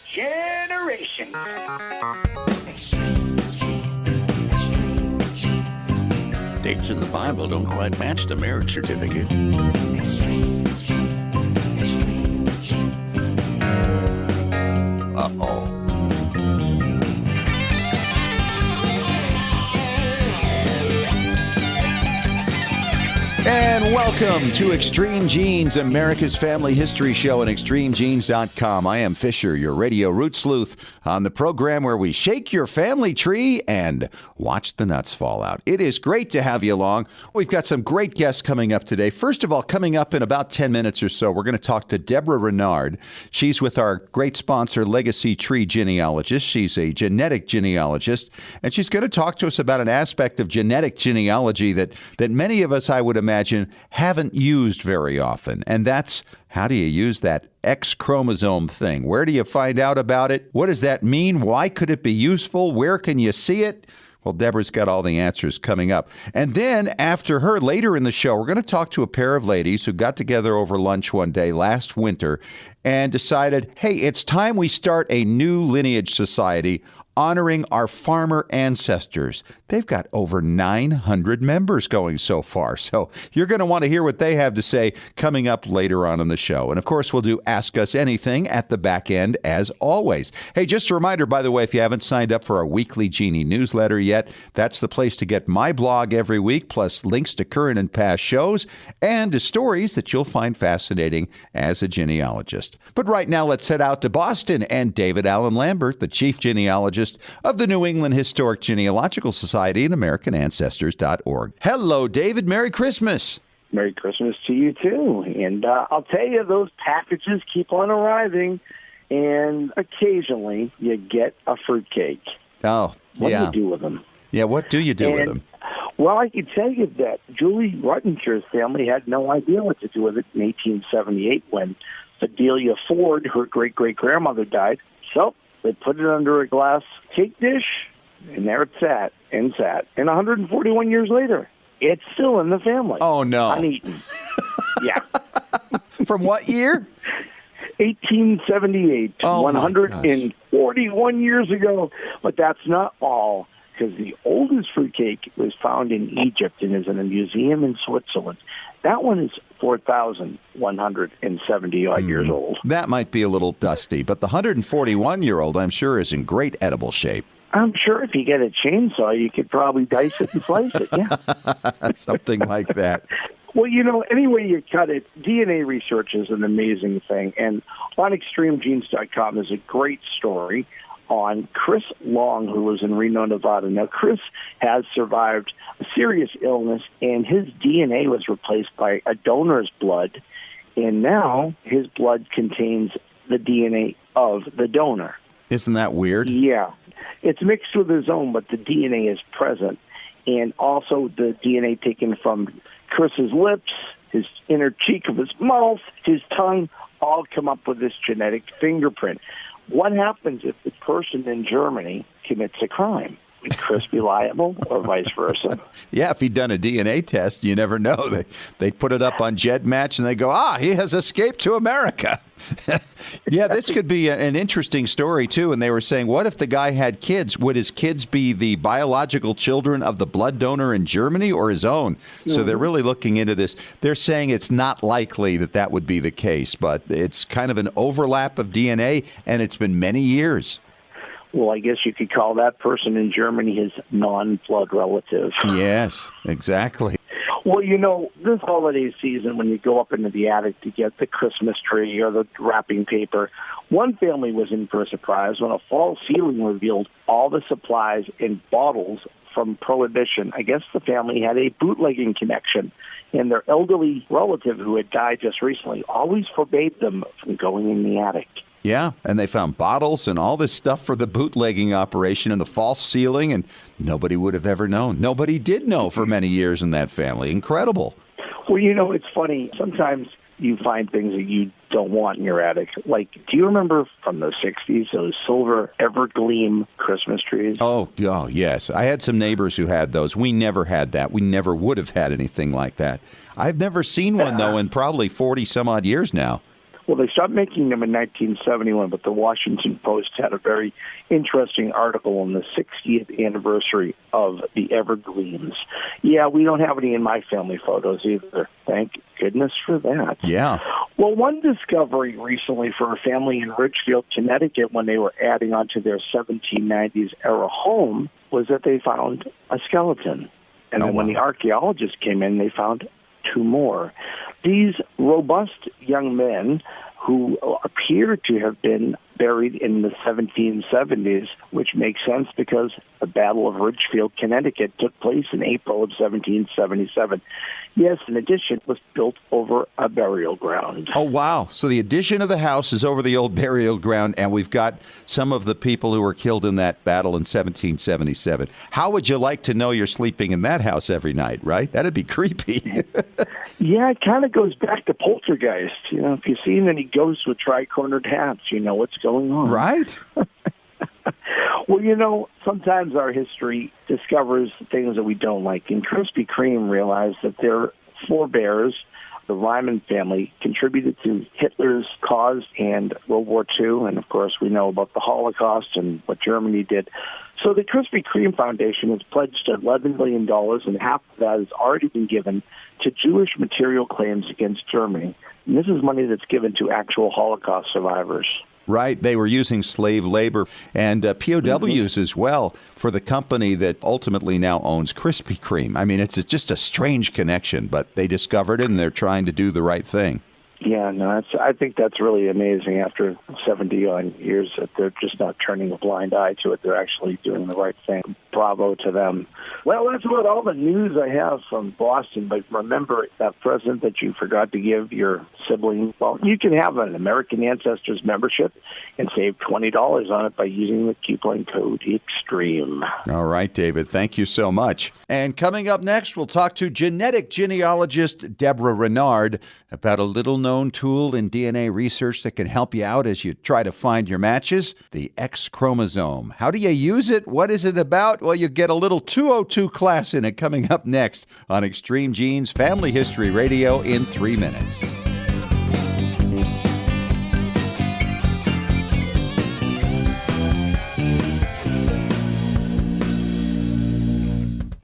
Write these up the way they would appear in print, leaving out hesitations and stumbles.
generation. Extreme genes, extreme genes. Dates in the Bible don't quite match the marriage certificate. Extreme genes, extreme genes. Uh-oh. And welcome to Extreme Genes, America's family history show at extremegenes.com. I am Fisher, your radio root sleuth, on the program where we shake your family tree and watch the nuts fall out. It is great to have you along. We've got some great guests coming up today. First of all, coming up in about 10 minutes or so, we're going to talk to Debra Renard. She's with our great sponsor, Legacy Tree Genealogists. She's a genetic genealogist, and she's going to talk to us about an aspect of genetic genealogy that many of us, I would imagine, haven't used very often. And that's, how do you use that X chromosome thing? Where do you find out about it? What does that mean? Why could it be useful? Where can you see it? Well, Debra's got all the answers coming up. And then after her, later in the show, we're going to talk to a pair of ladies who got together over lunch one day last winter and decided, hey, it's time we start a new lineage society honoring our farmer ancestors. They've got over 900 members going so far. So you're going to want to hear what they have to say coming up later on in the show. And of course, we'll do Ask Us Anything at the back end as always. Hey, just a reminder, by the way, if you haven't signed up for our weekly Genie newsletter yet, that's the place to get my blog every week, plus links to current and past shows and to stories that you'll find fascinating as a genealogist. But right now, let's head out to Boston and David Allen Lambert, the chief genealogist of the New England Historic Genealogical Society and AmericanAncestors.org. Hello, David. Merry Christmas. Merry Christmas to you, too. And I'll tell you, those packages keep on arriving, and occasionally you get a fruitcake. Oh, What yeah. do you do with them? Yeah, what do you do with them? Well, I can tell you that Julie Ruttinger's family had no idea what to do with it in 1878 when Adelia Ford, her great-great-grandmother, died. So they put it under a glass cake dish, and there it sat. And 141 years later, it's still in the family. Oh, no. Uneaten. Yeah. From what year? 1878, Oh, my 141 years ago. But that's not all, because the oldest fruitcake was found in Egypt and is in a museum in Switzerland. That one is 4,170-odd years old. That might be a little dusty, but the 141-year-old, I'm sure, is in great edible shape. I'm sure if you get a chainsaw, you could probably dice it and slice it, yeah. Something like that. Well, you know, any way you cut it, DNA research is an amazing thing. And on extremegenes.com is a great story on Chris Long, who was in Reno, Nevada. Now, Chris has survived a serious illness, and his DNA was replaced by a donor's blood, and now his blood contains the DNA of the donor. Isn't that weird? Yeah. It's mixed with his own, but the DNA is present. And also the DNA taken from Chris's lips, his inner cheek of his mouth, his tongue, all come up with this genetic fingerprint. What happens if the person in Germany commits a crime? Would Chris be liable or vice versa? Yeah, if he'd done a DNA test, you never know. They put it up on GEDmatch and they go, he has escaped to America. Yeah, this could be an interesting story, too. And they were saying, what if the guy had kids? Would his kids be the biological children of the blood donor in Germany or his own? So they're really looking into this. They're saying it's not likely that would be the case, but it's kind of an overlap of DNA, and it's been many years. Well, I guess you could call that person in Germany his non-blood relative. Yes, exactly. Well, you know, this holiday season, when you go up into the attic to get the Christmas tree or the wrapping paper, one family was in for a surprise when a false ceiling revealed all the supplies in bottles from Prohibition. I guess the family had a bootlegging connection, and their elderly relative who had died just recently always forbade them from going in the attic. Yeah, and they found bottles and all this stuff for the bootlegging operation and the false ceiling, and nobody would have ever known. Nobody did know for many years in that family. Incredible. Well, you know, it's funny. Sometimes you find things that you don't want in your attic. Like, do you remember from the 60s, those silver Evergleam Christmas trees? Oh, yes. I had some neighbors who had those. We never had that. We never would have had anything like that. I've never seen one, though, in probably 40-some-odd years now. Well, they stopped making them in 1971, but the Washington Post had a very interesting article on the 60th anniversary of the Evergreens. Yeah, we don't have any in my family photos either. Thank goodness for that. Yeah. Well, one discovery recently for a family in Ridgefield, Connecticut, when they were adding onto their 1790s era home, was that they found a skeleton. And then when the archaeologists came in, they found 2 more. These robust young men who appear to have been buried in the 1770s, which makes sense because the Battle of Ridgefield, Connecticut took place in April of 1777. Yes, an addition was built over a burial ground. Oh, wow. So the addition of the house is over the old burial ground, and we've got some of the people who were killed in that battle in 1777. How would you like to know you're sleeping in that house every night, right? That'd be creepy. Yeah, it kind of goes back to Poltergeist. You know, if you've seen any ghosts with tri-cornered hats, you know what's going on. Right? Well, you know, sometimes our history discovers things that we don't like. And Krispy Kreme realized that their forebears, the Liepman family, contributed to Hitler's cause and World War II. And, of course, we know about the Holocaust and what Germany did. So the Krispy Kreme Foundation has pledged $11 million, and half of that has already been given to Jewish material claims against Germany. And this is money that's given to actual Holocaust survivors. Right. They were using slave labor and POWs as well for the company that ultimately now owns Krispy Kreme. I mean, it's just a strange connection, but they discovered it and they're trying to do the right thing. Yeah, no, I think that's really amazing after 70-odd years that they're just not turning a blind eye to it. They're actually doing the right thing. Bravo to them. Well, that's about all the news I have from Boston. But remember that present that you forgot to give your sibling? Well, you can have an American Ancestors membership and save $20 on it by using the coupon code EXTREME. All right, David. Thank you so much. And coming up next, we'll talk to genetic genealogist Debra Renard about a little-known tool in DNA research that can help you out as you try to find your matches, the X chromosome. How do you use it? What is it about? Well, you get a little 202 class in it coming up next on Extreme Genes Family History Radio in 3 minutes.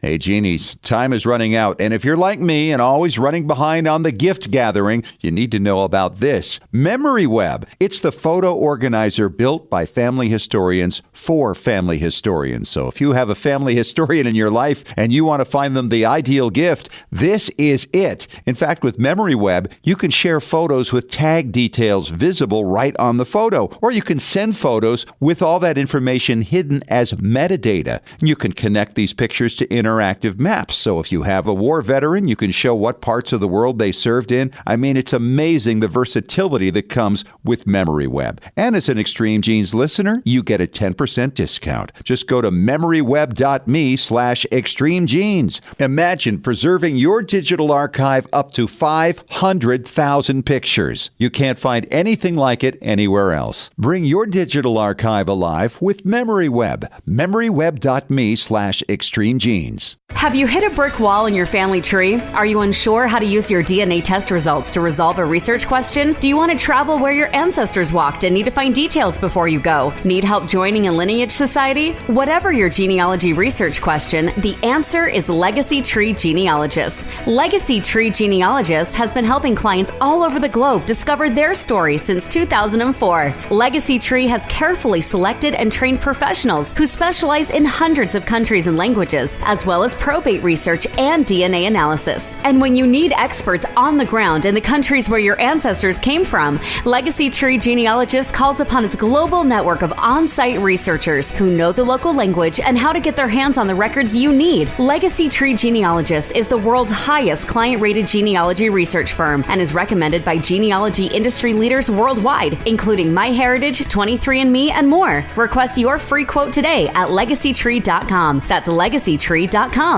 Hey, Genies, time is running out, and if you're like me and always running behind on the gift gathering, you need to know about this. Memory Web. It's the photo organizer built by family historians for family historians. So if you have a family historian in your life and you want to find them the ideal gift, this is it. In fact, with Memory Web, you can share photos with tag details visible right on the photo, or you can send photos with all that information hidden as metadata. You can connect these pictures to interactive maps. So if you have a war veteran, you can show what parts of the world they served in. I mean, it's amazing the versatility that comes with Memory Web. And as an Extreme Genes listener, you get a 10% discount. Just go to memoryweb.me/extremegenes. Imagine preserving your digital archive up to 500,000 pictures. You can't find anything like it anywhere else. Bring your digital archive alive with Memory Web. memoryweb.me/extremegenes. Have you hit a brick wall in your family tree? Are you unsure how to use your DNA test results to resolve a research question? Do you want to travel where your ancestors walked and need to find details before you go? Need help joining a lineage society? Whatever your genealogy research question, the answer is Legacy Tree Genealogists. Legacy Tree Genealogists has been helping clients all over the globe discover their story since 2004. Legacy Tree has carefully selected and trained professionals who specialize in hundreds of countries and languages, as well as probate research and DNA analysis. And when you need experts on the ground in the countries where your ancestors came from, Legacy Tree Genealogists calls upon its global network of on-site researchers who know the local language and how to get their hands on the records you need. Legacy Tree Genealogists is the world's highest client-rated genealogy research firm and is recommended by genealogy industry leaders worldwide, including MyHeritage, 23andMe, and more. Request your free quote today at legacytree.com. That's legacytree.com.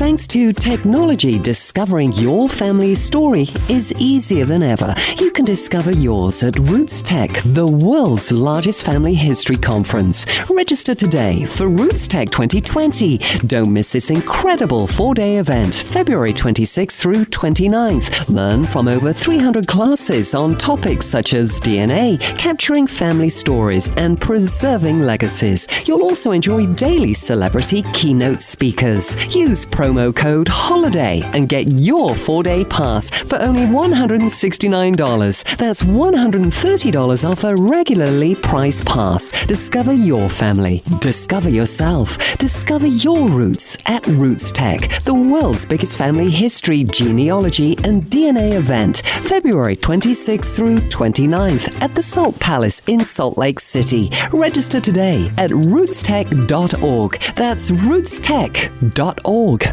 Thanks to technology, discovering your family's story is easier than ever. You can discover yours at Roots Tech, the world's largest family history conference. Register today for Roots Tech 2020. Don't miss this incredible 4-day event, February 26th through 29th. Learn from over 300 classes on topics such as DNA, capturing family stories, and preserving legacies. You'll also enjoy daily celebrity keynote speakers. Use promo code HOLIDAY and get your 4-day pass for only $169. That's $130 off a regularly priced pass. Discover your family. Discover yourself. Discover your roots at Roots Tech, the world's biggest family history, genealogy, and DNA event, February 26th through 29th at the Salt Palace in Salt Lake City. Register today at rootstech.org. That's rootstech.org.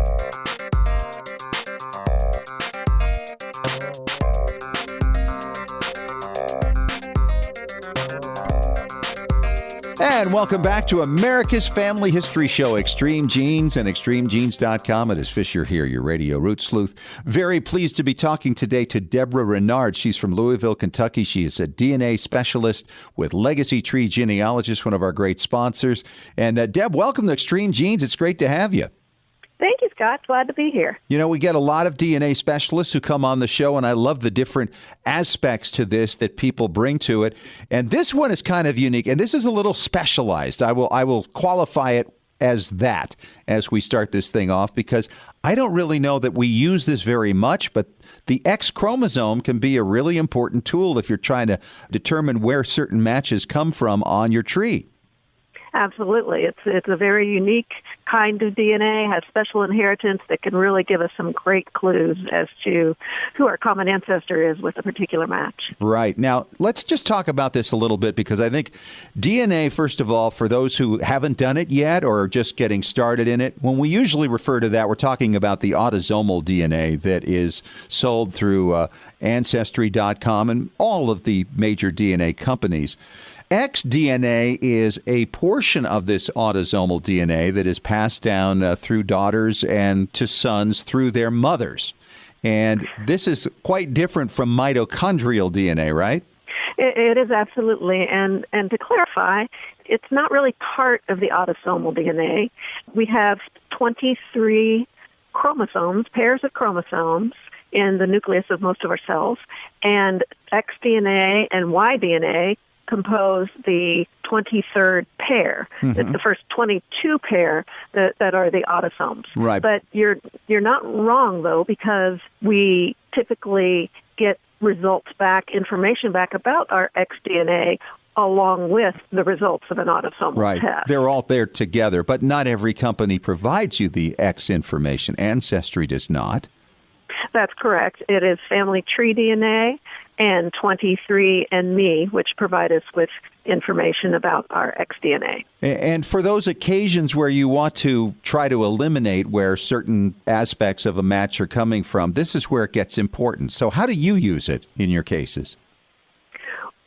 And welcome back to America's Family History Show, Extreme Genes and ExtremeGenes.com. It is Fisher here, your radio root sleuth. Very pleased to be talking today to Debra Renard. She's from Louisville, Kentucky. She is a DNA specialist with Legacy Tree Genealogists, one of our great sponsors. And Deb, welcome to Extreme Genes. It's great to have you. Thank you, Scott. Glad to be here. You know, we get a lot of DNA specialists who come on the show, and I love the different aspects to this that people bring to it. And this one is kind of unique, and this is a little specialized. I will qualify it as that as we start this thing off, because I don't really know that we use this very much, but the X chromosome can be a really important tool if you're trying to determine where certain matches come from on your tree. Absolutely. It's a very unique kind of DNA, has special inheritance that can really give us some great clues as to who our common ancestor is with a particular match. Right. Now, let's just talk about this a little bit, because I think DNA, first of all, for those who haven't done it yet or are just getting started in it, when we usually refer to that, we're talking about the autosomal DNA that is sold through Ancestry.com and all of the major DNA companies. X-DNA is a portion of this autosomal DNA that is passed down through daughters and to sons through their mothers. And this is quite different from mitochondrial DNA, right? It is absolutely. And to clarify, it's not really part of the autosomal DNA. We have 23 chromosomes, pairs of chromosomes, in the nucleus of most of our cells. And X-DNA and Y-DNA compose the 23rd pair. Mm-hmm. It's the first 22 pair that are the autosomes. Right. But you're not wrong, though, because we typically get results back, information back about our X-DNA along with the results of an autosomal test. They're all there together, but not every company provides you the X information. Ancestry does not. That's correct. It is Family Tree DNA and 23andMe, which provide us with information about our X-DNA. And for those occasions where you want to try to eliminate where certain aspects of a match are coming from, this is where it gets important. So how do you use it in your cases?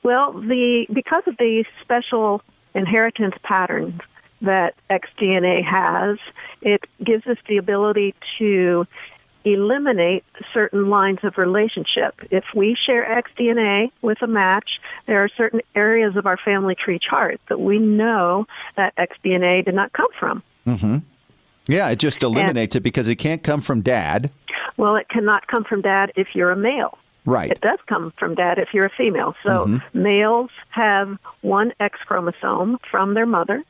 Well, because of the special inheritance patterns that X-DNA has, it gives us the ability to eliminate certain lines of relationship. If we share X-DNA with a match, there are certain areas of our family tree chart that we know that X-DNA did not come from. Mm-hmm. Yeah, it just eliminates it because it can't come from dad. Well, it cannot come from dad if you're a male. Right. It does come from dad if you're a female. So males have one X chromosome from their mother,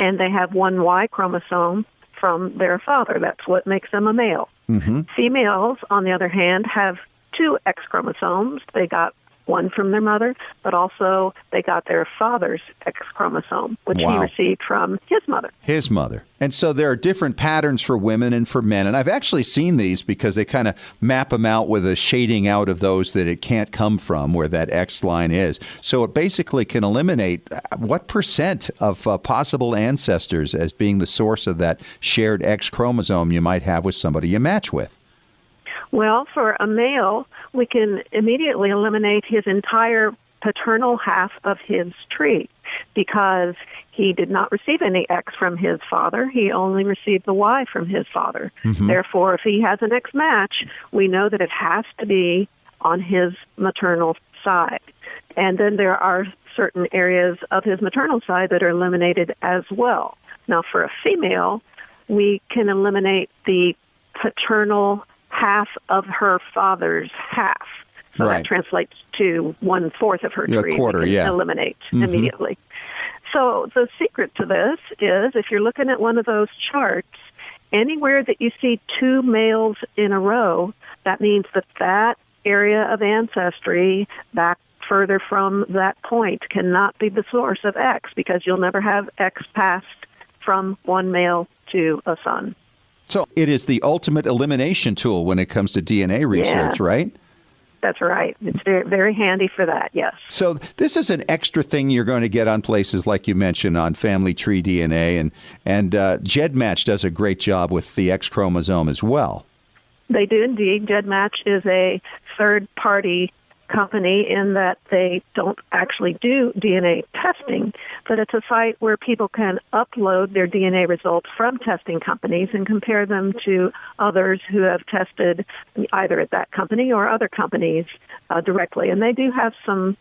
and they have one Y chromosome from their father. That's what makes them a male. Mm-hmm. Females, on the other hand, have two X chromosomes. They got one from their mother, but also they got their father's X chromosome, which he received from his mother. His mother. And so there are different patterns for women and for men. And I've actually seen these because they kind of map them out with a shading out of those that it can't come from, where that X line is. So it basically can eliminate what percent of possible ancestors as being the source of that shared X chromosome you might have with somebody you match with. Well, for a male, we can immediately eliminate his entire paternal half of his tree, because he did not receive any X from his father. He only received the Y from his father. Therefore, if he has an X match, we know that it has to be on his maternal side. And then there are certain areas of his maternal side that are eliminated as well. Now, for a female, we can eliminate the paternal half of her father's half. So Right. that translates to 1/4 of her Yeah, a tree. quarter, we can yeah. eliminate immediately. So the secret to this is, if you're looking at one of those charts, anywhere that you see two males in a row, that means that that area of ancestry back further from that point cannot be the source of X, because you'll never have X passed from one male to a son. So it is the ultimate elimination tool when it comes to DNA research, right? That's right. It's very, very handy for that, yes. So this is an extra thing you're going to get on places like you mentioned on Family Tree DNA, and GEDmatch does a great job with the X chromosome as well. They do indeed. GEDmatch is a third-party company in that they don't actually do DNA testing, but it's a site where people can upload their DNA results from testing companies and compare them to others who have tested either at that company or other companies directly. And they do have some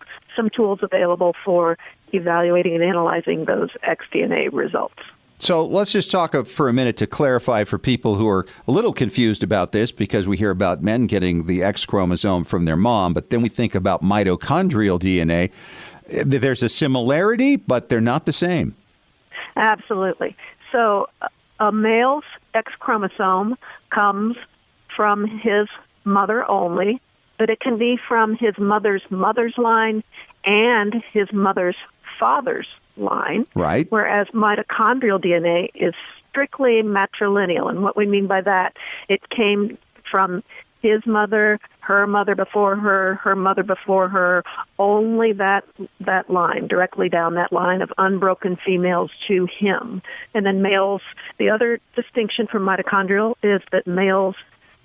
tools available for evaluating and analyzing those xDNA results. So let's just talk for a minute to clarify for people who are a little confused about this, because we hear about men getting the X chromosome from their mom, but then we think about mitochondrial DNA. There's a similarity, but they're not the same. Absolutely. So a male's X chromosome comes from his mother only, but it can be from his mother's line and his mother's father's line, Right. whereas mitochondrial DNA is strictly matrilineal. And what we mean by that, it came from his mother, her mother before her mother before her, only that line, directly down that line of unbroken females to him. And then males, the other distinction from mitochondrial is that males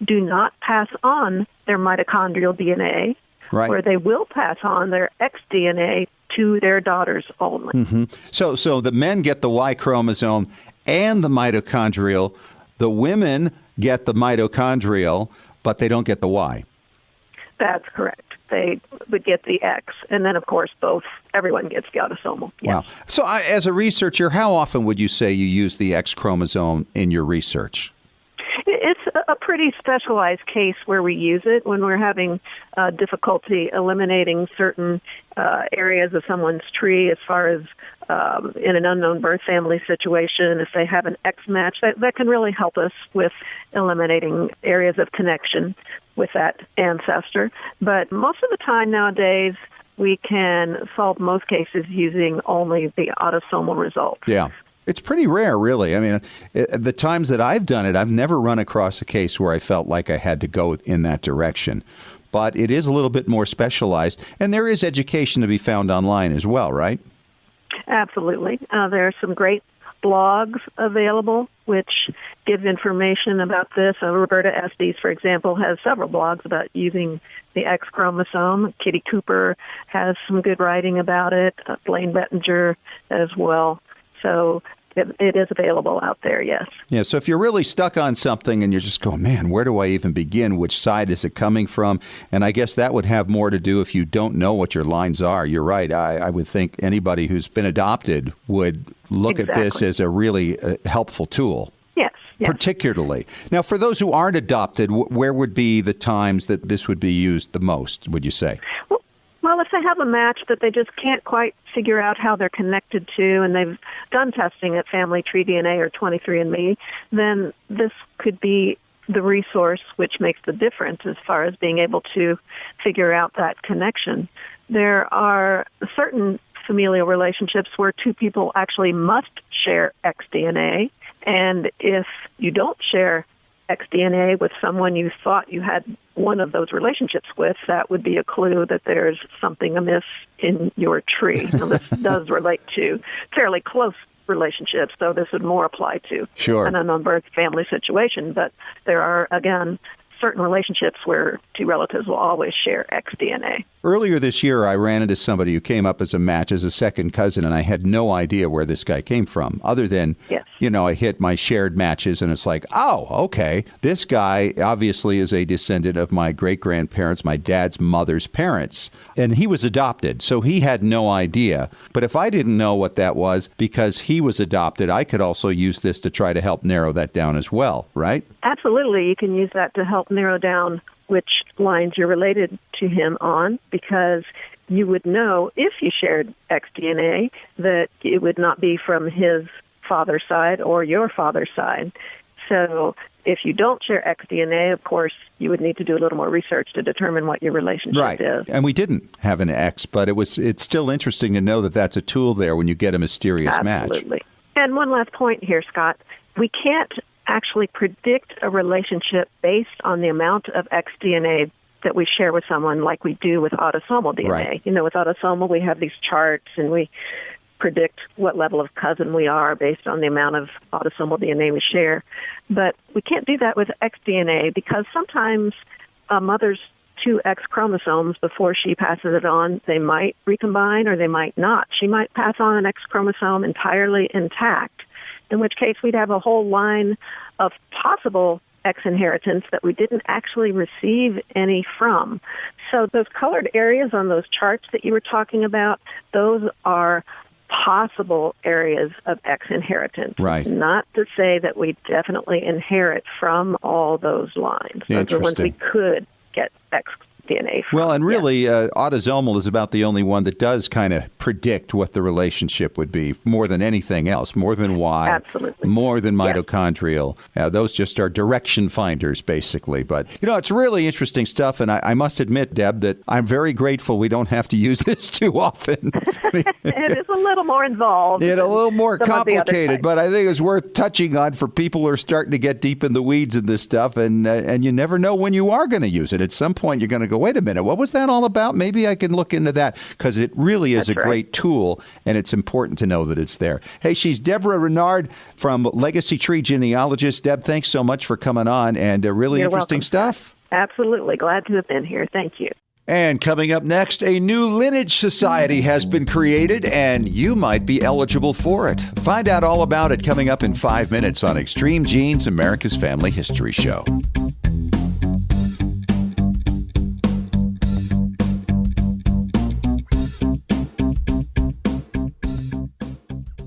do not pass on their mitochondrial DNA, Right. where they will pass on their xDNA to their daughters only. So the men get the Y chromosome and the mitochondrial. The women get the mitochondrial, but they don't get the Y. That's correct. They would get the X, and then, of course, everyone gets the autosomal. Yes. Wow. So as a researcher, how often would you say you use the X chromosome in your research? It's a pretty specialized case where we use it when we're having difficulty eliminating certain areas of someone's tree, as far as in an unknown birth family situation. If they have an X match, that can really help us with eliminating areas of connection with that ancestor. But most of the time nowadays, we can solve most cases using only the autosomal results. Yeah. It's pretty rare, really. I mean, the times that I've done it, I've never run across a case where I felt like I had to go in that direction. But it is a little bit more specialized, and there is education to be found online as well, right? Absolutely. There are some great blogs available which give information about this. Roberta Estes, for example, has several blogs about using the X chromosome. Kitty Cooper has some good writing about it. Blaine Bettinger as well. So it is available out there, yes. Yeah, so if you're really stuck on something and you're just going, man, where do I even begin? Which side is it coming from? And I guess that would have more to do if you don't know what your lines are. You're right. I would think anybody who's been adopted would look at this as a really helpful tool. Yes. Particularly. Now, for those who aren't adopted, where would be the times that this would be used the most, would you say? Well, if they have a match that they just can't quite figure out how they're connected to, and they've done testing at Family Tree DNA or 23andMe, then this could be the resource which makes the difference as far as being able to figure out that connection. There are certain familial relationships where two people actually must share xDNA, and if you don't share xDNA with someone you thought you had one of those relationships with, that would be a clue that there's something amiss in your tree. Now, this does relate to fairly close relationships, though this would more apply to an unknown birth family situation. But there are, again, certain relationships where two relatives will always share X DNA. Earlier this year, I ran into somebody who came up as a match, as a second cousin, and I had no idea where this guy came from, other than, Yes. I hit my shared matches, and it's like, oh, okay. This guy obviously is a descendant of my great-grandparents, my dad's mother's parents, and he was adopted, so he had no idea. But if I didn't know what that was because he was adopted, I could also use this to try to help narrow that down as well, right? Absolutely. You can use that to help narrow down which lines you're related to him on, because you would know if you shared X DNA that it would not be from his father's side or your father's side. So if you don't share X DNA, of course, you would need to do a little more research to determine what your relationship is. And we didn't have an X, but it's still interesting to know that that's a tool there when you get a mysterious match. Absolutely. And one last point here, Scott. We can't actually predict a relationship based on the amount of X DNA that we share with someone like we do with autosomal DNA. Right. With autosomal, we have these charts and we predict what level of cousin we are based on the amount of autosomal DNA we share. But we can't do that with X DNA because sometimes a mother's two X chromosomes, before she passes it on, they might recombine or they might not. She might pass on an X chromosome entirely intact, in which case we'd have a whole line of possible X inheritance that we didn't actually receive any from. So those colored areas on those charts that you were talking about, those are possible areas of X inheritance. Right. Not to say that we definitely inherit from all those lines. Those are ones we could get X DNA from. Well, and really, autosomal is about the only one that does kind of predict what the relationship would be more than anything else, more than Y, Absolutely. more than Yes. mitochondrial. Those just are direction finders, basically. But, it's really interesting stuff, and I must admit, Deb, that I'm very grateful we don't have to use this too often. It is a little more involved. It's a little more some of the other complicated, types. but I think it's worth touching on for people who are starting to get deep in the weeds in this stuff, and you never know when you are going to use it. At some point, you're going to go, wait a minute, what was that all about? Maybe I can look into that, because it really is That's a great tool, and it's important to know that it's there. Hey, she's Debra Renard from Legacy Tree Genealogists. Deb, thanks so much for coming on, and really You're interesting welcome. stuff. Absolutely. Glad to have been here. Thank you. And coming up next, a new Lineage Society has been created, and you might be eligible for it. Find out all about it coming up in 5 minutes on Extreme Genes, America's Family History Show.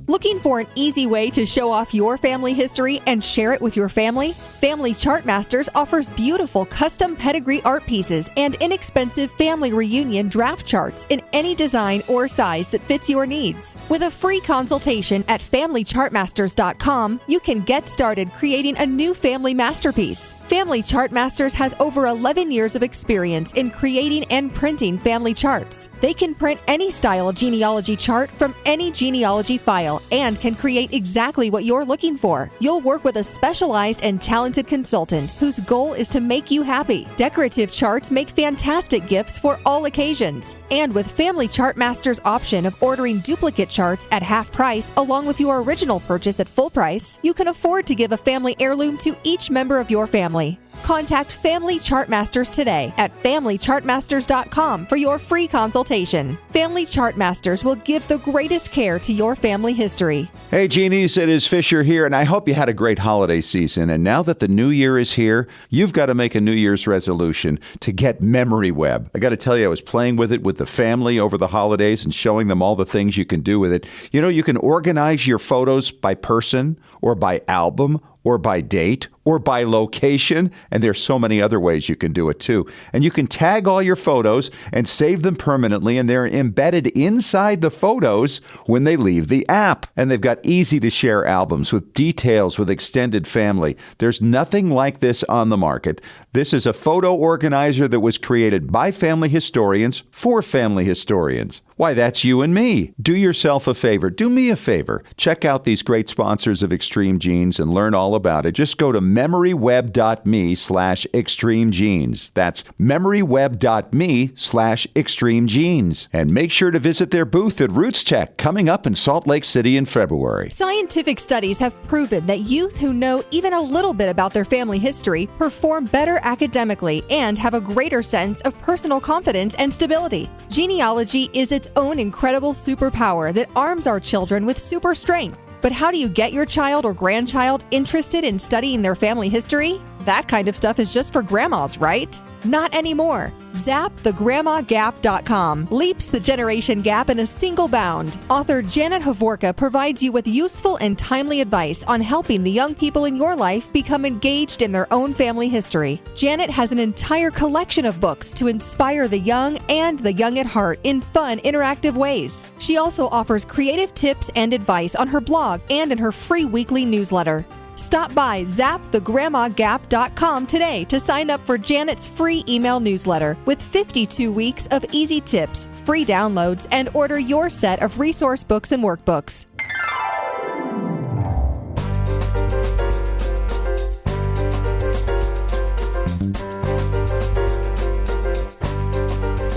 Looking for an easy way to show off your family history and share it with your family? Family Chartmasters offers beautiful custom pedigree art pieces and inexpensive family reunion draft charts in any design or size that fits your needs. With a free consultation at FamilyChartmasters.com, you can get started creating a new family masterpiece. Family Chartmasters has over 11 years of experience in creating and printing family charts. They can print any style genealogy chart from any genealogy file and can create exactly what you're looking for. You'll work with a specialized and talented consultant whose goal is to make you happy. Decorative charts make fantastic gifts for all occasions. And with Family Chartmasters' option of ordering duplicate charts at half price along with your original purchase at full price, you can afford to give a family heirloom to each member of your family. Contact Family Chartmasters today at FamilyChartmasters.com for your free consultation. Family Chartmasters will give the greatest care to your family history. Hey, Genies, it is Fisher here, and I hope you had a great holiday season. And now that the new year is here, you've got to make a New Year's resolution to get Memory Web. I got to tell you, I was playing with it with the family over the holidays and showing them all the things you can do with it. You can organize your photos by person or by album or by date or by location, and there's so many other ways you can do it too. And you can tag all your photos and save them permanently, and they're embedded inside the photos when they leave the app. And they've got easy-to-share albums with details with extended family. There's nothing like this on the market. This is a photo organizer that was created by family historians for family historians. Why, that's you and me. Do yourself a favor. Do me a favor. Check out these great sponsors of Extreme Genes and learn all about it. Just go to memoryweb.me/extremegenes. That's memoryweb.me/extremegenes. And make sure to visit their booth at Roots Tech coming up in Salt Lake City in February. Scientific studies have proven that youth who know even a little bit about their family history perform better academically and have a greater sense of personal confidence and stability. Genealogy is its own incredible superpower that arms our children with super strength. But how do you get your child or grandchild interested in studying their family history? That kind of stuff is just for grandmas, right? Not anymore. ZapTheGrandmaGap.com leaps the generation gap in a single bound. Author Janet Havorka provides you with useful and timely advice on helping the young people in your life become engaged in their own family history. Janet has an entire collection of books to inspire the young and the young at heart in fun, interactive ways. She also offers creative tips and advice on her blog and in her free weekly newsletter. Stop by ZapTheGrandmaGap.com today to sign up for Janet's free email newsletter with 52 weeks of easy tips, free downloads, and order your set of resource books and workbooks.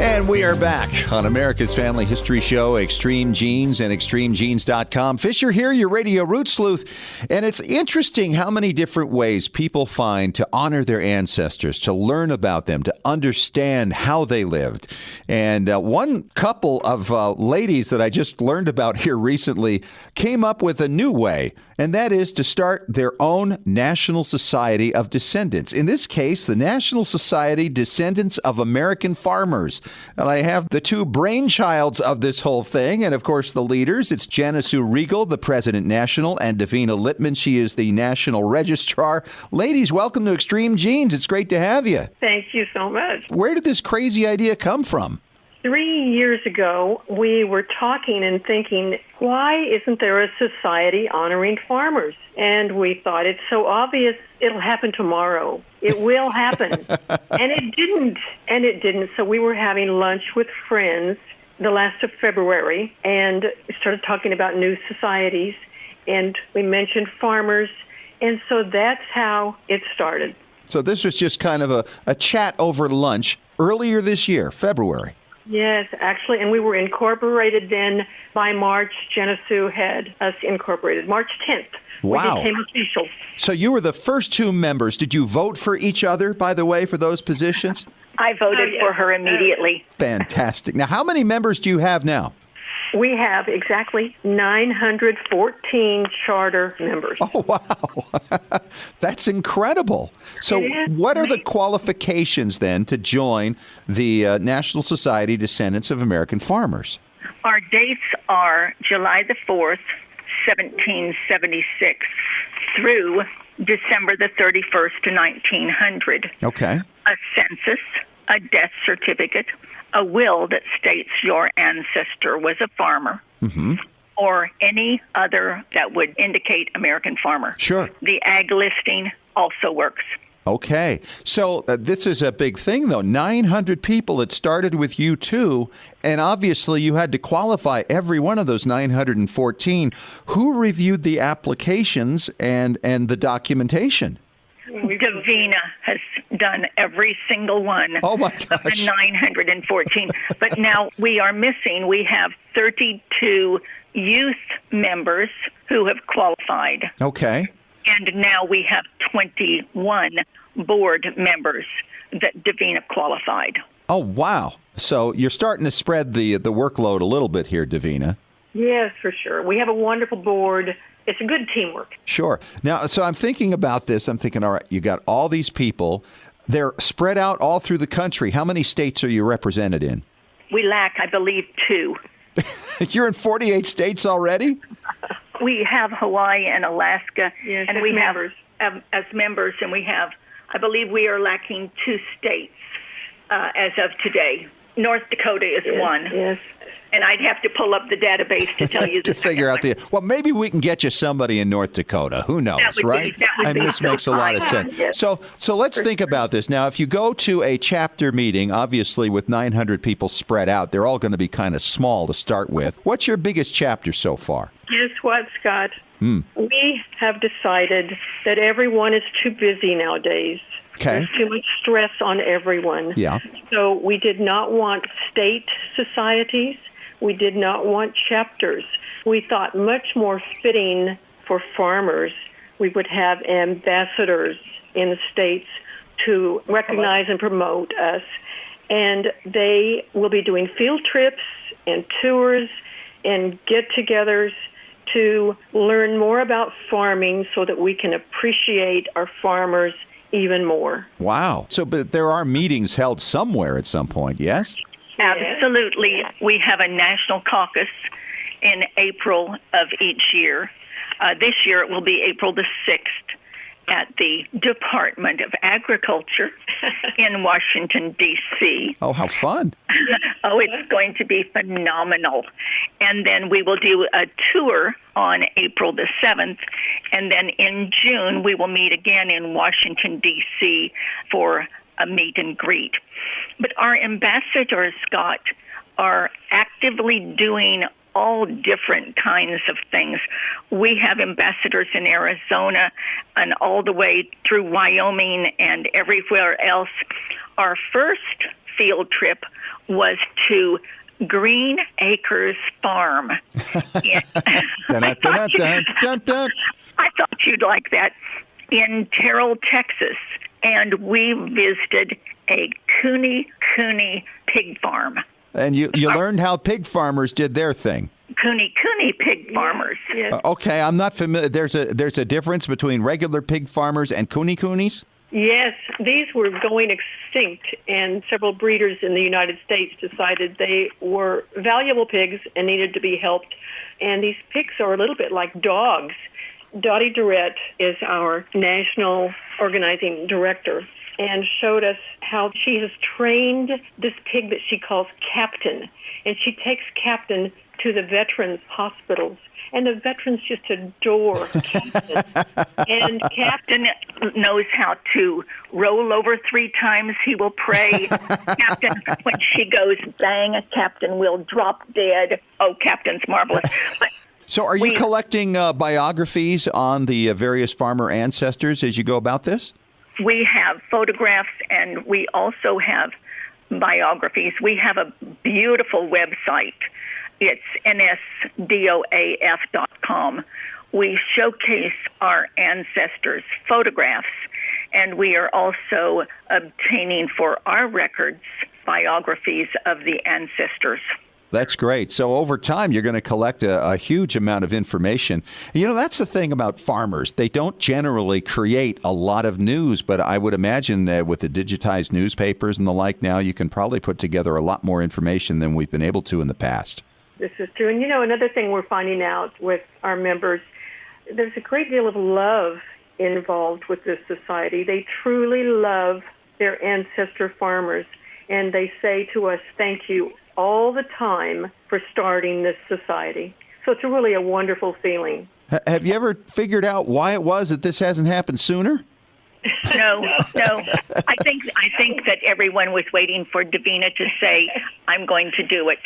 And we are back on America's Family History Show, Extreme Genes and ExtremeGenes.com. Fisher here, your radio root sleuth. And it's interesting how many different ways people find to honor their ancestors, to learn about them, to understand how they lived. And one couple of ladies that I just learned about here recently came up with a new way, and that is to start their own National Society of Descendants. In this case, the National Society Descendants of American Farmers. And I have the two brainchilds of this whole thing, and of course the leaders. It's Janisue Rigel, the President National, and Davena Liepman. She is the National Registrar. Ladies, welcome to Extreme Genes. It's great to have you. Thank you so much. Where did this crazy idea come from? 3 years ago, we were talking and thinking, why isn't there a society honoring farmers? And we thought, it's so obvious, it'll happen tomorrow. It will happen. And it didn't. So we were having lunch with friends the last of February and started talking about new societies. And we mentioned farmers. And so that's how it started. So this was just kind of a chat over lunch earlier this year, February. Yes, actually, and we were incorporated then by March. Janisue had us incorporated. March 10th, wow. We became official. So you were the first two members. Did you vote for each other, by the way, for those positions? I voted for her immediately. Fantastic. Now, how many members do you have now? We have exactly 914 charter members. Oh, wow. That's incredible. So what are the qualifications then to join the National Society Descendants of American Farmers? Our dates are July the 4th, 1776 through December the 31st to 1900. Okay. A census, a death certificate, a will that states your ancestor was a farmer, or any other that would indicate American farmer. Sure. The ag listing also works. Okay. So this is a big thing, though. 900 people. It started with you two, and obviously you had to qualify every one of those 914. Who reviewed the applications and the documentation? Davena has done every single one of the 914. But now we are missing. We have 32 youth members who have qualified. Okay. And now we have 21 board members that Davena qualified. Oh, wow. So you're starting to spread the workload a little bit here, Davena. Yes, for sure. We have a wonderful board. It's a good teamwork. Sure. Now, so I'm thinking about this. I'm thinking, all right, you got all these people. They're spread out all through the country. How many states are you represented in? We lack, I believe, 2. You're in 48 states already? We have Hawaii and Alaska, yes, and we members. have as members, and we have, I believe we are lacking 2 states as of today. North Dakota is one. Yes. And I'd have to pull up the database to tell you to figure out well, maybe we can get you somebody in North Dakota. Who knows, right? And this makes a lot of sense. Yes. So let's think about this. Now, if you go to a chapter meeting, obviously with 900 people spread out, they're all going to be kind of small to start with. What's your biggest chapter so far? Guess what, Scott? We have decided that everyone is too busy nowadays. Okay. There's too much stress on everyone. Yeah. So we did not want state societies. We did not want chapters. We thought much more fitting for farmers, we would have ambassadors in the states to recognize and promote us. And they will be doing field trips and tours and get-togethers to learn more about farming so that we can appreciate our farmers even more. Wow. So, but there are meetings held somewhere at some point, yes? Absolutely. We have a national caucus in April of each year. This year it will be April the 6th at the Department of Agriculture in Washington, D.C. Oh, how fun. Oh, it's going to be phenomenal. And then we will do a tour on April the 7th. And then in June, we will meet again in Washington, D.C. for a meet and greet. But our ambassadors, Scott, are actively doing all different kinds of things. We have ambassadors in Arizona and all the way through Wyoming and everywhere else. Our first field trip was to Green Acres Farm. I thought you'd like that. In Terrell, Texas. And we visited a Cooney pig farm. And you learned how pig farmers did their thing. Cooney pig farmers. Yes. Okay, I'm not familiar. There's a difference between regular pig farmers and coonies? Yes, these were going extinct, and several breeders in the United States decided they were valuable pigs and needed to be helped. And these pigs are a little bit like dogs. Dottie Durrett is our national organizing director and showed us how she has trained this pig that she calls Captain. And she takes Captain to the veterans' hospitals. And the veterans just adore Captain. And Captain knows how to roll over 3 times. He will pray. Captain, when she goes bang, Captain will drop dead. Oh, Captain's marvelous. But so are you collecting biographies on the various farmer ancestors as you go about this? We have photographs, and we also have biographies. We have a beautiful website. It's nsdoaf.com. We showcase our ancestors' photographs, and we are also obtaining for our records biographies of the ancestors. That's great. So over time, you're going to collect a huge amount of information. You know, that's the thing about farmers. They don't generally create a lot of news, but I would imagine that with the digitized newspapers and the like now, you can probably put together a lot more information than we've been able to in the past. this is true. And, you know, another thing we're finding out with our members, there's a great deal of love involved with this society. They truly love their ancestor farmers, and they say to us, thank you all the time for starting this society. So it's really a wonderful feeling. Have you ever figured out why it was that this hasn't happened sooner? No. I think that everyone was waiting for Davena to say, I'm going to do it.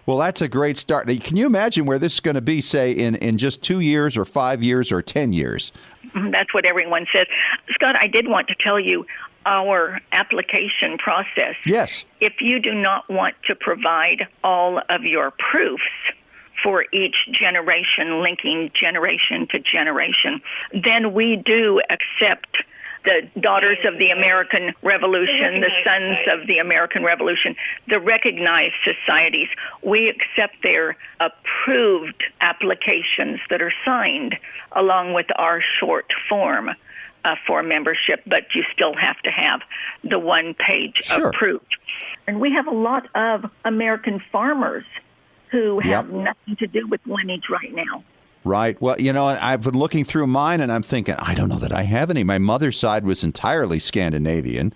Well, that's a great start. Can you imagine where this is going to be, say, in just 2 years or 5 years or 10 years? That's what everyone says. Scott, I did want to tell you our application process. Yes. If you do not want to provide all of your proofs for each generation, linking generation to generation, then we do accept the Daughters of the American Revolution, the Sons of the American Revolution, the recognized societies. We accept their approved applications that are signed along with our short form for membership, but you still have to have the one page approved. And we have a lot of American farmers who have nothing to do with Lineage right now. Right. Well, you know, I've been looking through mine, and I'm thinking, I don't know that I have any. My mother's side was entirely Scandinavian,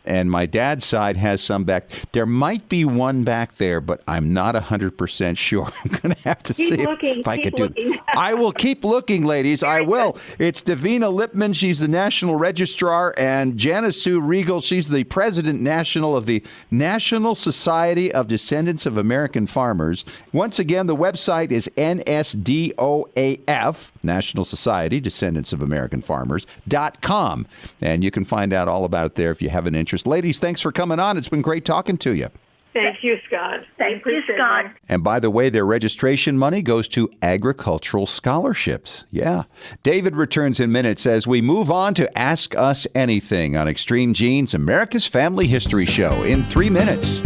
and my dad's side has some back. There might be one back there, but I'm not 100% sure. I'm going to have to see if I could do it. I will keep looking, ladies. I will. It's Davena Liepman. She's the National Registrar, and Janisue Rigel. She's the President National of the National Society of Descendants of American Farmers. Once again, the website is NSDOAF, National Society, Descendants of American Farmers.com. And you can find out all about it there if you have an interest. Ladies, thanks for coming on. It's been great talking to you. Thank you, Scott. Thank you, Scott. And by the way, their registration money goes to agricultural scholarships. Yeah. David returns in minutes as we move on to Ask Us Anything on Extreme Genes, America's Family History Show, in 3 minutes.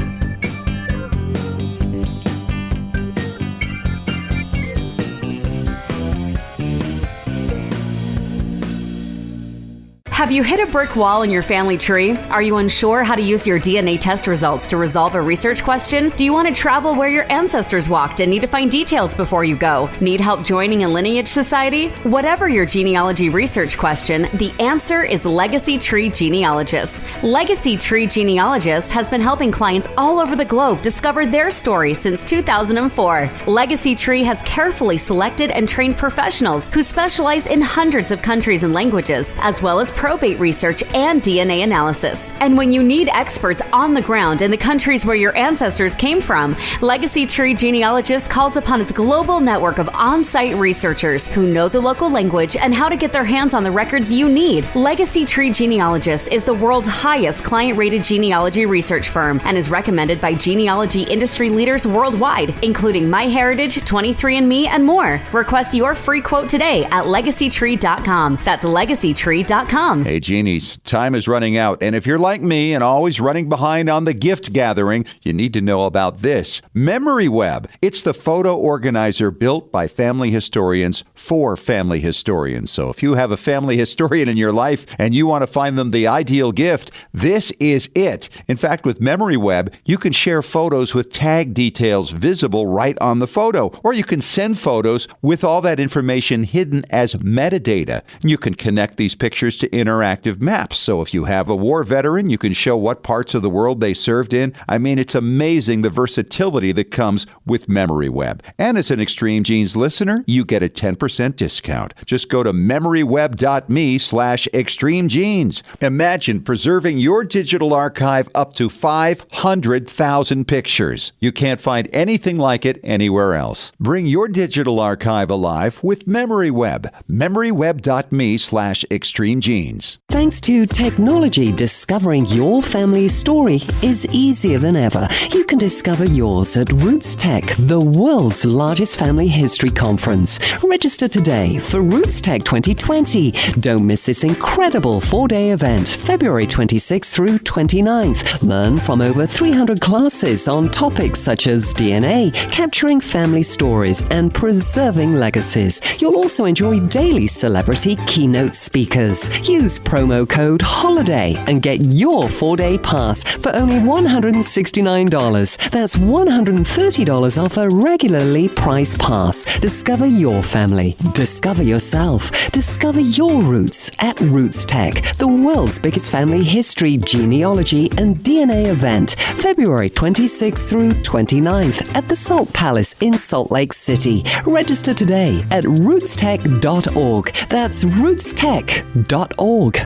Have you hit a brick wall in your family tree? Are you unsure how to use your DNA test results to resolve a research question? Do you want to travel where your ancestors walked and need to find details before you go? Need help joining a Lineage society? Whatever your genealogy research question, the answer is Legacy Tree Genealogists. Legacy Tree Genealogists has been helping clients all over the globe discover their story since 2004. Legacy Tree has carefully selected and trained professionals who specialize in hundreds of countries and languages, as well as probate research and DNA analysis. And when you need experts on the ground in the countries where your ancestors came from, Legacy Tree Genealogists calls upon its global network of on-site researchers who know the local language and how to get their hands on the records you need. Legacy Tree Genealogists is the world's highest client-rated genealogy research firm and is recommended by genealogy industry leaders worldwide, including MyHeritage, 23andMe, and more. Request your free quote today at legacytree.com. That's legacytree.com. Hey, Genies, time is running out. And if you're like me and always running behind on the gift gathering, you need to know about this. MemoryWeb. It's the photo organizer built by family historians for family historians. So if you have a family historian in your life and you want to find them the ideal gift, this is it. In fact, with MemoryWeb, you can share photos with tag details visible right on the photo, or you can send photos with all that information hidden as metadata. You can connect these pictures to interactive maps. So if you have a war veteran, you can show what parts of the world they served in. I mean, it's amazing the versatility that comes with MemoryWeb. And as an Extreme Genes listener, you get a 10% discount. Just go to memoryweb.me/extremegenes. Imagine preserving your digital archive up to 500,000 pictures. You can't find anything like it anywhere else. Bring your digital archive alive with MemoryWeb. memoryweb.me/extremegenes. Thanks to technology, discovering your family's story is easier than ever. You can discover yours at Roots Tech, the world's largest family history conference. Register today for Roots Tech 2020. Don't miss this incredible 4-day event, February 26th through 29th. Learn from over 300 classes on topics such as DNA, capturing family stories, and preserving legacies. You'll also enjoy daily celebrity keynote speakers. Use promo code HOLIDAY and get your 4-day pass for only $169. That's $130 off a regularly priced pass. Discover your family. Discover yourself. Discover your roots at Roots Tech, the world's biggest family history, genealogy, and DNA event, February 26th through 29th at the Salt Palace in Salt Lake City. Register today at rootstech.org. That's rootstech.org.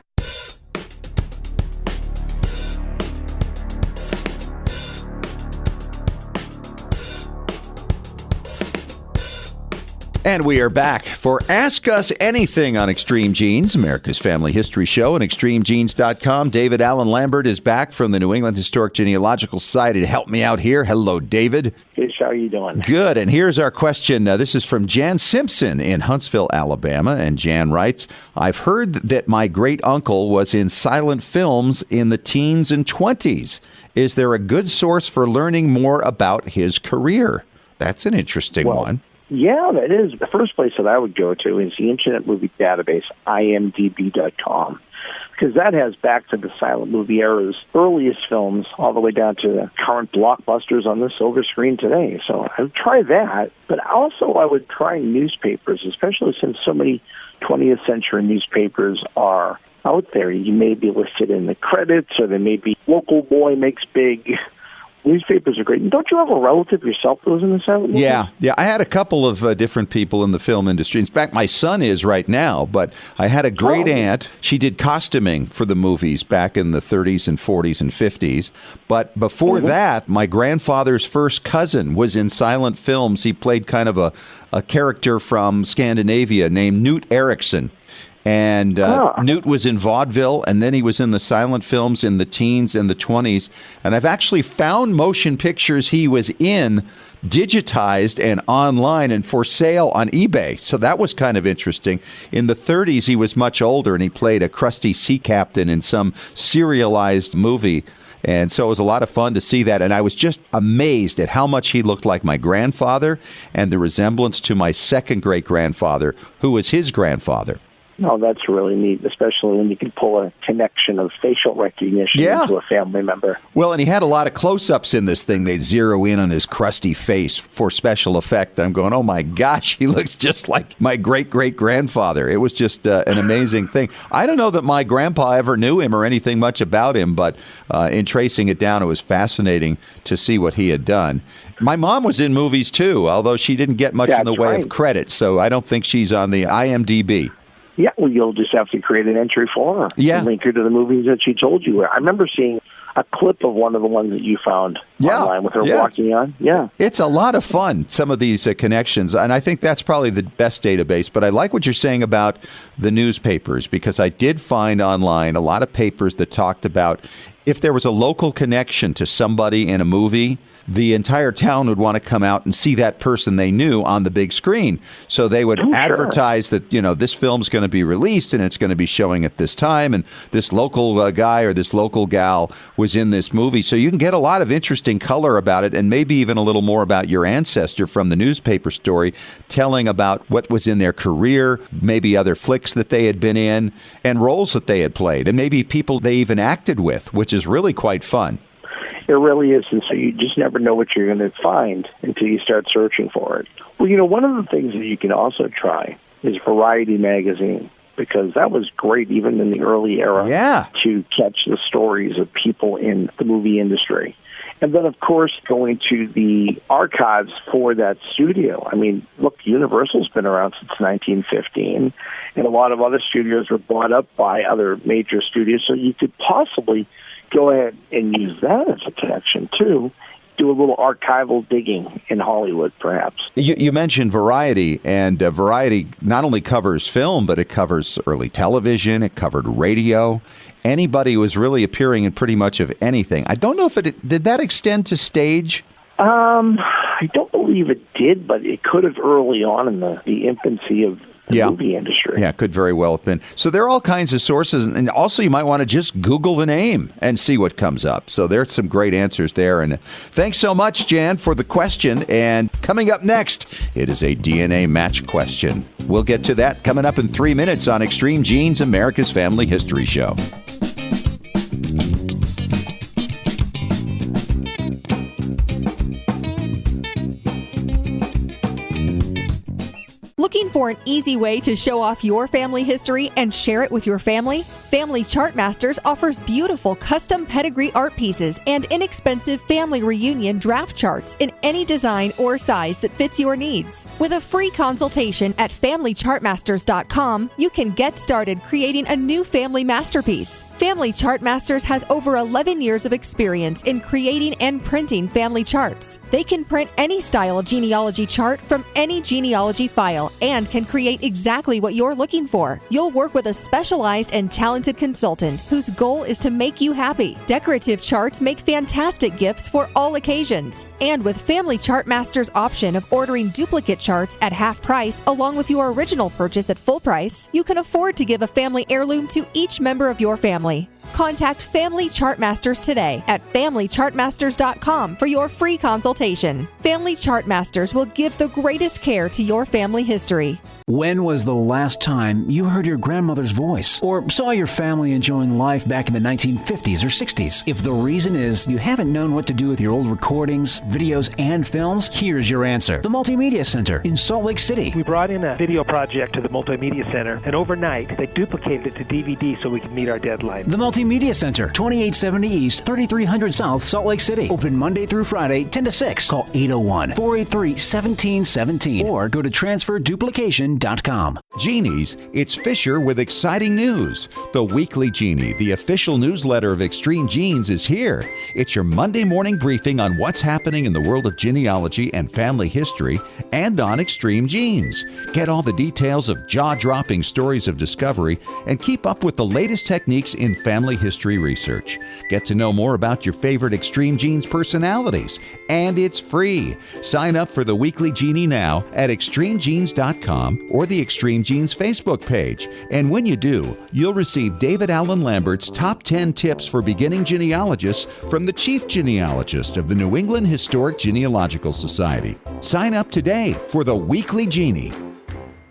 And we are back for Ask Us Anything on Extreme Genes, America's Family History Show, and extremegenes.com. David Allen Lambert is back from the New England Historic Genealogical Society to help me out here. Hello, David. Hey, how are you doing? Good. And here's our question. This is from Jan Simpson in Huntsville, Alabama. And Jan writes, I've heard that my great-uncle was in silent films in the teens and 20s. Is there a good source for learning more about his career? That's an interesting one. Yeah, that is. The first place that I would go to is the Internet Movie Database, imdb.com, because that has back to the silent movie era's earliest films all the way down to the current blockbusters on the silver screen today. So I would try that, but also I would try newspapers, especially since so many 20th century newspapers are out there. You may be listed in the credits, or there may be local boy makes big. Newspapers are great. And don't you have a relative yourself that was in the silent movie? Yeah. I had a couple of different people in the film industry. In fact, my son is right now, but I had a great aunt. She did costuming for the movies back in the 30s and 40s and 50s. But before that, my grandfather's first cousin was in silent films. He played kind of a character from Scandinavia named Newt Erickson. And Newt was in vaudeville, and then he was in the silent films in the teens and the 20s. And I've actually found motion pictures he was in digitized and online and for sale on eBay. So that was kind of interesting. In the 30s, he was much older, and he played a crusty sea captain in some serialized movie. And so it was a lot of fun to see that. And I was just amazed at how much he looked like my grandfather and the resemblance to my second great-grandfather, who was his grandfather. Oh, that's really neat, especially when you can pull a connection of facial recognition into a family member. Well, and he had a lot of close-ups in this thing. They'd zero in on his crusty face for special effect. I'm going, oh, my gosh, he looks just like my great-great-grandfather. It was just an amazing thing. I don't know that my grandpa ever knew him or anything much about him, but in tracing it down, it was fascinating to see what he had done. My mom was in movies, too, although she didn't get much in the way of credit, so I don't think she's on the IMDb. Yeah, well, you'll just have to create an entry for her. And link her to the movies that she told you. I remember seeing a clip of one of the ones that you found online with her walking on. Yeah. It's a lot of fun, some of these connections, and I think that's probably the best database. But I like what you're saying about the newspapers, because I did find online a lot of papers that talked about if there was a local connection to somebody in a movie, the entire town would want to come out and see that person they knew on the big screen. So they would advertise that, this film's going to be released and it's going to be showing at this time. And this local guy or this local gal was in this movie. So you can get a lot of interesting color about it, and maybe even a little more about your ancestor from the newspaper story, telling about what was in their career, maybe other flicks that they had been in, and roles that they had played, and maybe people they even acted with, which is really quite fun. It really is, and so you just never know what you're going to find until you start searching for it. Well, one of the things that you can also try is Variety magazine, because that was great even in the early era to catch the stories of people in the movie industry. And then, of course, going to the archives for that studio. I mean, look, Universal's been around since 1915, and a lot of other studios were bought up by other major studios, so you could possibly go ahead and use that as a connection, too. Do a little archival digging in Hollywood, perhaps. You mentioned Variety, and Variety not only covers film, but it covers early television, it covered radio. Anybody was really appearing in pretty much of anything. I don't know if did that extend to stage? I don't believe it did, but it could have early on in the infancy of the movie industry. Yeah, could very well have been. So there are all kinds of sources, and also you might want to just Google the name and see what comes up. So there's some great answers there. And thanks so much, Jan, for the question. And coming up next, it is a DNA match question. We'll get to that coming up in 3 minutes on Extreme Genes, America's Family History Show. Looking for an easy way to show off your family history and share it with your family? Family Chartmasters offers beautiful custom pedigree art pieces and inexpensive family reunion draft charts in any design or size that fits your needs. With a free consultation at FamilyChartmasters.com, you can get started creating a new family masterpiece. Family Chartmasters has over 11 years of experience in creating and printing family charts. They can print any style genealogy chart from any genealogy file and can create exactly what you're looking for. You'll work with a specialized and talented consultant whose goal is to make you happy. Decorative charts make fantastic gifts for all occasions. And with Family Chartmasters' option of ordering duplicate charts at half price along with your original purchase at full price, you can afford to give a family heirloom to each member of your family. Contact Family Chartmasters today at FamilyChartmasters.com for your free consultation. Family Chartmasters will give the greatest care to your family history. When was the last time you heard your grandmother's voice or saw your family enjoying life back in the 1950s or 60s? If the reason is you haven't known what to do with your old recordings, videos, and films, here's your answer. The Multimedia Center in Salt Lake City. We brought in a video project to the Multimedia Center, and overnight they duplicated it to DVD so we could meet our deadline. The Multimedia Center, 2870 East, 3300 South, Salt Lake City. Open Monday through Friday, 10 to 6. Call 801-483-1717 or go to transferduplication.com. Genies, it's Fisher with exciting news. The Weekly Genie, the official newsletter of Extreme Genes, is here. It's your Monday morning briefing on what's happening in the world of genealogy and family history and on Extreme Genes. Get all the details of jaw-dropping stories of discovery and keep up with the latest techniques in family history research. Get to know more about your favorite Extreme Genes personalities. And it's free. Sign up for the Weekly Genie now at extremegenes.com or the Extreme Genes Facebook page. And when you do, you'll receive David Allen Lambert's top 10 tips for beginning genealogists from the chief genealogist of the New England Historic Genealogical Society. Sign up today for the Weekly Genie.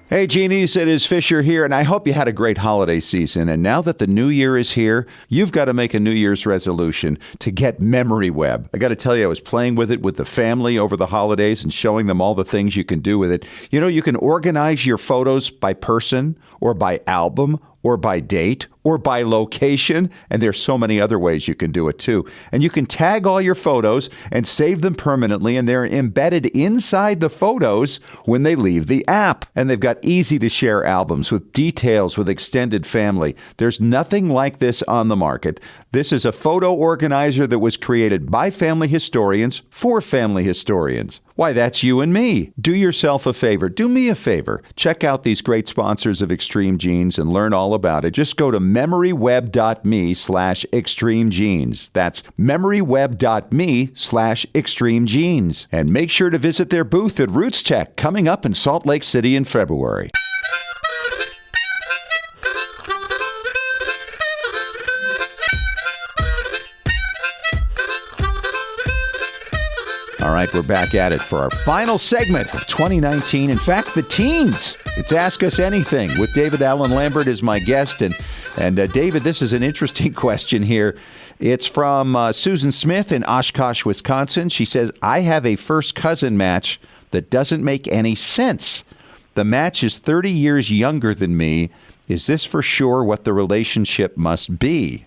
Hey, Genies, it is Fisher here, and I hope you had a great holiday season. And now that the new year is here, you've got to make a New Year's resolution to get Memory Web. I got to tell you, I was playing with it with the family over the holidays and showing them all the things you can do with it. You know, you can organize your photos by person or by album or by date or by location, and there's so many other ways you can do it too. And you can tag all your photos and save them permanently, and they're embedded inside the photos when they leave the app. And they've got easy-to-share albums with details with extended family. There's nothing like this on the market. This is a photo organizer that was created by family historians for family historians. Why, that's you and me. Do yourself a favor. Do me a favor. Check out these great sponsors of Extreme Genes and learn all about it. Just go to memoryweb.me/extremegenes. That's memoryweb.me/extremegenes. And make sure to visit their booth at Roots Tech coming up in Salt Lake City in February. All right, we're back at it for our final segment of 2019. In fact, the teens. It's Ask Us Anything with David Allen Lambert as my guest. And David, this is an interesting question here. It's from Susan Smith in Oshkosh, Wisconsin. She says, I have a first cousin match that doesn't make any sense. The match is 30 years younger than me. Is this for sure what the relationship must be?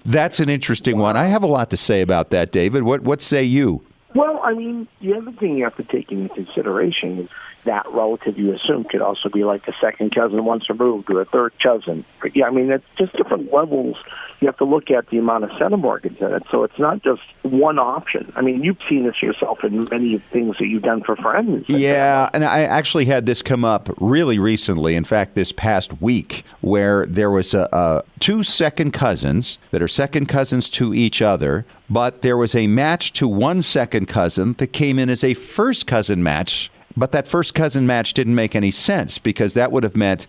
That's an interesting one. I have a lot to say about that, David. What say you? Well, I mean, the other thing you have to take into consideration is that relative you assume could also be like a second cousin once removed or a third cousin. Yeah, I mean, it's just different levels. You have to look at the amount of centimorgans in it. So it's not just one option. I mean, you've seen this yourself in many things that you've done for friends. Yeah, and I actually had this come up really recently. In fact, this past week, where there was two second cousins that are second cousins to each other, but there was a match to one second cousin that came in as a first cousin match. But that first cousin match didn't make any sense because that would have meant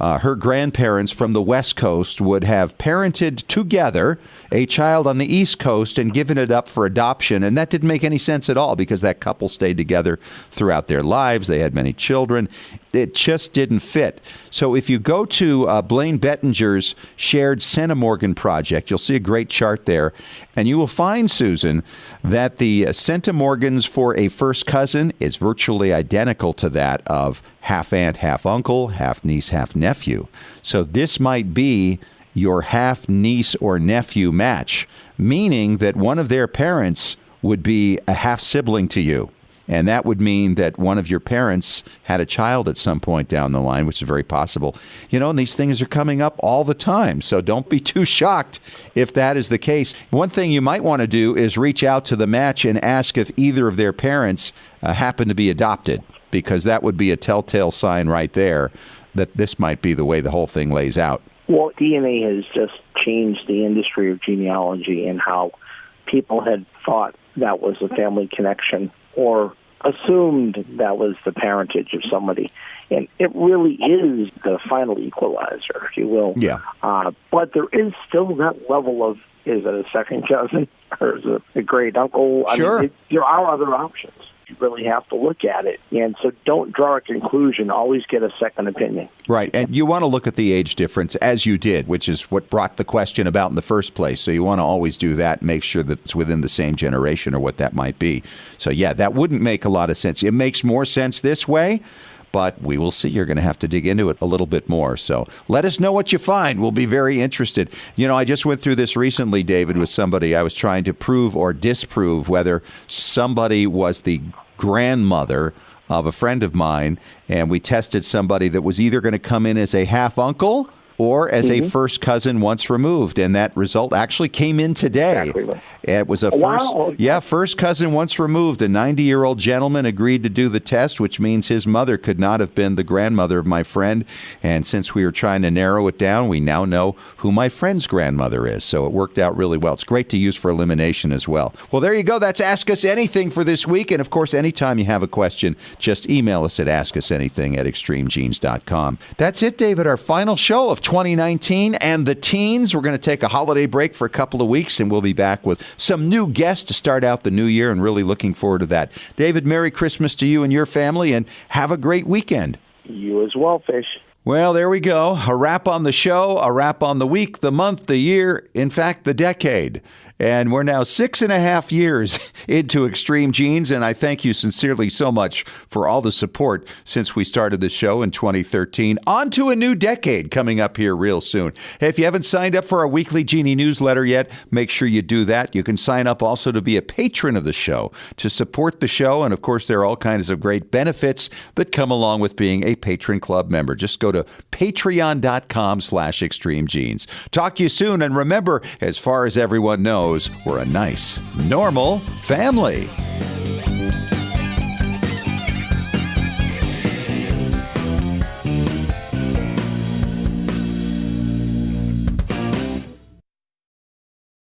her grandparents from the West Coast would have parented together a child on the East Coast and given it up for adoption. And that didn't make any sense at all because that couple stayed together throughout their lives. They had many children. It just didn't fit. So if you go to Blaine Bettinger's Shared Centimorgan Project, you'll see a great chart there. And you will find, Susan, that the centimorgans for a first cousin is virtually identical to that of half aunt, half uncle, half niece, half nephew. So this might be your half niece or nephew match, meaning that one of their parents would be a half sibling to you. And that would mean that one of your parents had a child at some point down the line, which is very possible. You know, and these things are coming up all the time. So don't be too shocked if that is the case. One thing you might want to do is reach out to the match and ask if either of their parents happen to be adopted, because that would be a telltale sign right there that this might be the way the whole thing lays out. Well, DNA has just changed the industry of genealogy and how people had thought that was a family connection or assumed that was the parentage of somebody. And it really is the final equalizer, if you will. Yeah. But there is still that level of, is it a second cousin or is it a great uncle? Sure. I mean, there are other options. You really have to look at it. And so don't draw a conclusion. Always get a second opinion. Right. And you want to look at the age difference, as you did, which is what brought the question about in the first place. So you want to always do that, make sure that it's within the same generation or what that might be. So, yeah, that wouldn't make a lot of sense. It makes more sense this way, but we will see. You're going to have to dig into it a little bit more. So let us know what you find. We'll be very interested. You know, I just went through this recently, David, with somebody. I was trying to prove or disprove whether somebody was the grandmother of a friend of mine, and we tested somebody that was either going to come in as a half-uncle or as a first cousin once removed, and that result actually came in today. Exactly. It was a first cousin once removed. A 90-year-old gentleman agreed to do the test, which means his mother could not have been the grandmother of my friend. And since we were trying to narrow it down, we now know who my friend's grandmother is. So it worked out really well. It's great to use for elimination as well. Well, there you go. That's Ask Us Anything for this week. And of course, anytime you have a question, just email us at askusanything@extremegenes.com. That's it, David. Our final show of 2019 and the teens. We're going to take a holiday break for a couple of weeks, and we'll be back with some new guests to start out the new year, and really looking forward to that. David, Merry Christmas to you and your family, and have a great weekend. You as well, Fish. Well, there we go. A wrap on the show, a wrap on the week, the month, the year, in fact, the decade. And we're now 6.5 years into Extreme Genes, and I thank you sincerely so much for all the support since we started the show in 2013. On to a new decade coming up here real soon. Hey, if you haven't signed up for our weekly Genie newsletter yet, make sure you do that. You can sign up also to be a patron of the show, to support the show, and of course there are all kinds of great benefits that come along with being a Patron Club member. Just go to patreon.com/extremegenes. Talk to you soon, and remember, as far as everyone knows, we're a nice, normal family.